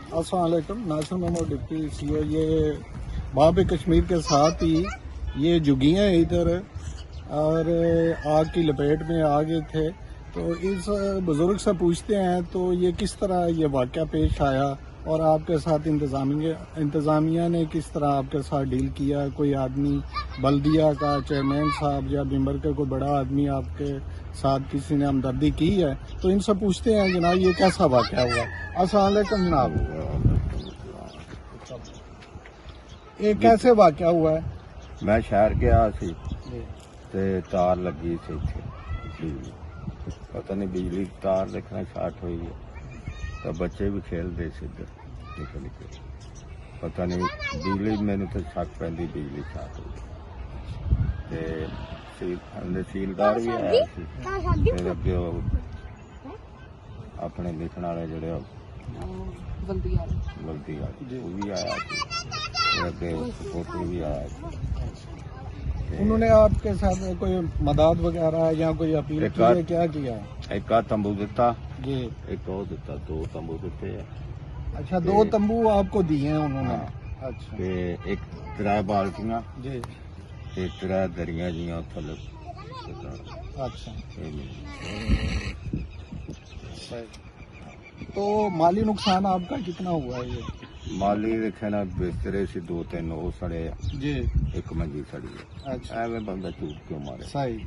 अस्सलाम वालेकुम। Nasir Mohammad deputy CO. ये बाब कश्मीर के साथ ही ये झुग्गियाँ इधर और आग की लपेट में आ गए थे। तो इस बुज़ुर्ग से पूछते हैं तो ये किस तरह ये वाक़या पेश आया और आपके साथ इंतज़ामिया ने किस तरह आपके साथ डील किया। कोई आदमी बल्दिया का चेयरमैन साहब या मेंबर का कोई बड़ा आदमी आपके साथ किसी ने हमदर्दी की है, तो इनसे पूछते हैं जनाब ये कैसा वाक़या हुआ। अस्सलाम वालेकुम जनाब, ये कैसे वाक़या हुआ है? मैं शहर गया सी ते तार लगी सी इत्थे, पता नहीं बिजली तार देखना शार्ट हुई है तो बच्चे भी खेल रहे थे इधर निकल के, पता नहीं बिजली मैंने तो शक पैंदी बिजली शार्ट हुई ते सीलदार भी आया फिर अगे अपने देखने वाले जोड़े बल्दी वाले वो भी आया अगे सपोर्टर भी आया। उन्होंने आपके साथ कोई मदद वगैरह या कोई अपील की है, क्या किया? एक तंबू दिता जी, एक और दिता, 2 तंबू दिते हैं। अच्छा, 2 तंबू आपको दिए हैं उन्होंने? हाँ। अच्छा, ते एक 3 बाल्टियां जी, ते 3 दरियां जियां थल्ले। अच्छा, तो माली नुकसान आपका कितना हुआ है? ये माली देखे ना बिस्तरे से 2-3 वो सड़े जी, एक मंजी सड़ी है। अच्छा, एवं बंदा झूठ क्यों मारे सही,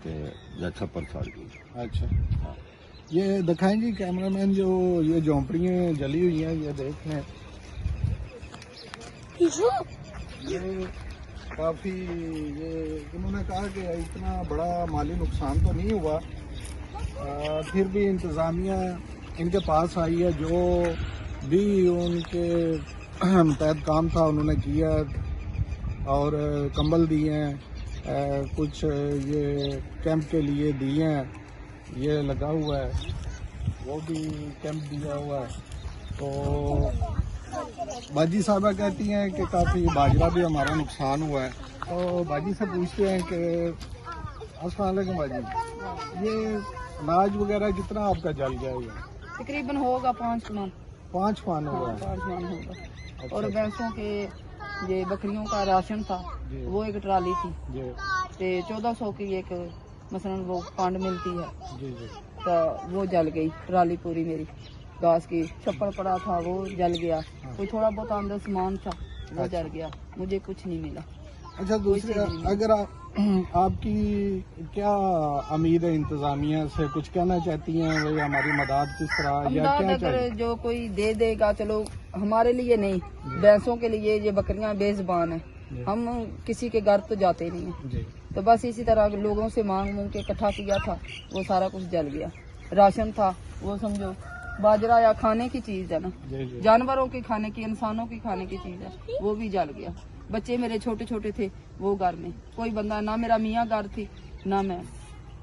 ते या छप्पर सड़ गई। अच्छा, ये दिखाएं जी कैमरामैन, जो ये झोंपड़ियाँ जली हुई हैं ये देख लें। ये काफी, ये उन्होंने कहा कि इतना बड़ा माली नुकसान तो नहीं हुआ, फिर भी इंतजामिया इनके पास आई है, जो भी उनके तहत काम था उन्होंने किया और कंबल दिए हैं, कुछ ये कैंप के लिए दिए हैं, ये लगा हुआ है, वो भी कैंप दिया हुआ है। तो बाजी साहबा कहती हैं कि काफ़ी बाजरा भी हमारा नुकसान हुआ है। तो बाजी से पूछते हैं कि अस्सलाम वालेकुम बाजी, ये अनाज वगैरह कितना आपका जल गया? ये तकरीबन होगा 5 मन। 5 मन हुआ? 5 मन होगा। अच्छा, और भैंसों के ये बकरियों का राशन था वो एक ट्राली थी जी, ते 1400 की एक मसलन वो पांड मिलती है, जी, जी, तो वो जल गई ट्राली पूरी मेरी। घास की छप्पर पड़ा था वो जल गया, कोई थोड़ा बहुत अंदर सामान था वो जल गया, मुझे कुछ नहीं मिला। अच्छा, दूसरी अगर आपकी क्या उम्मीद है इंतजामिया से, कुछ कहना चाहती हैं वही हमारी मदद किस तरह या क्या अगर चाहिए? जो कोई दे देगा, चलो हमारे लिए नहीं, भैंसों के लिए, ये बकरियां बेजुबान है, हम किसी के घर तो जाते नहीं है, जी, तो बस इसी तरह लोगों से मांग के इकट्ठा किया था, वो सारा कुछ जल गया। राशन था वो समझो बाजरा या खाने की चीज है ना, जी, जी, जानवरों की खाने की, इंसानों की खाने की चीज है, वो भी जल गया। बच्चे मेरे छोटे छोटे थे वो घर में, कोई बंदा ना, मेरा मियाँ घर थी ना मैं,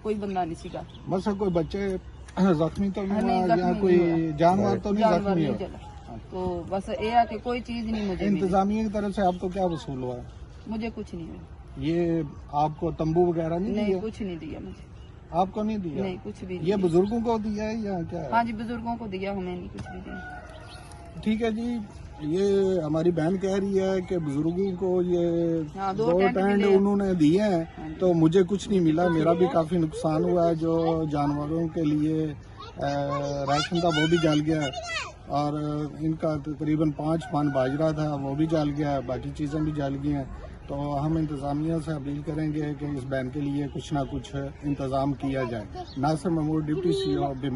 कोई बंदा नहीं सी घर। बस कोई बच्चे जख्मी तो नहीं नहीं, हुआ या जख्मी कोई नहीं हुआ। जानवर तो नहीं जानवर जख्मी नहीं हुआ? जला, तो बस ये है कि कोई चीज नहीं मुझे मिली। इंतजामिया की तरफ से आपको क्या वसूल हुआ? मुझे कुछ नहीं मिला। ये आपको तंबू वगैरह नहीं नहीं, दिया? कुछ नहीं दिया मुझे। आपको नहीं दिया? नहीं, कुछ भी नहीं ये दिया। बुजुर्गों को दिया है या क्या है? हाँ जी, बुजुर्गों को दिया, हमें नहीं कुछ भी दिया। ठीक है जी, ये हमारी बहन कह रही है कि बुजुर्गों को ये हाँ, 2 2 टेंट टेंट मिले। उन्होंने दिए हाँ हैं, जी। तो मुझे कुछ नहीं मिला। मेरा भी काफी नुकसान हुआ है, जो जानवरों के लिए राशन था वो भी जल गया है और इनका तकरीबन 5 मन बाजरा था वो भी जल गया है, बाकी चीज़ें भी जल गई हैं। तो हम इंतज़ामिया से अपील करेंगे कि इस बहन के लिए कुछ ना कुछ इंतज़ाम किया जाए। Nasir Mahmood, deputy CO.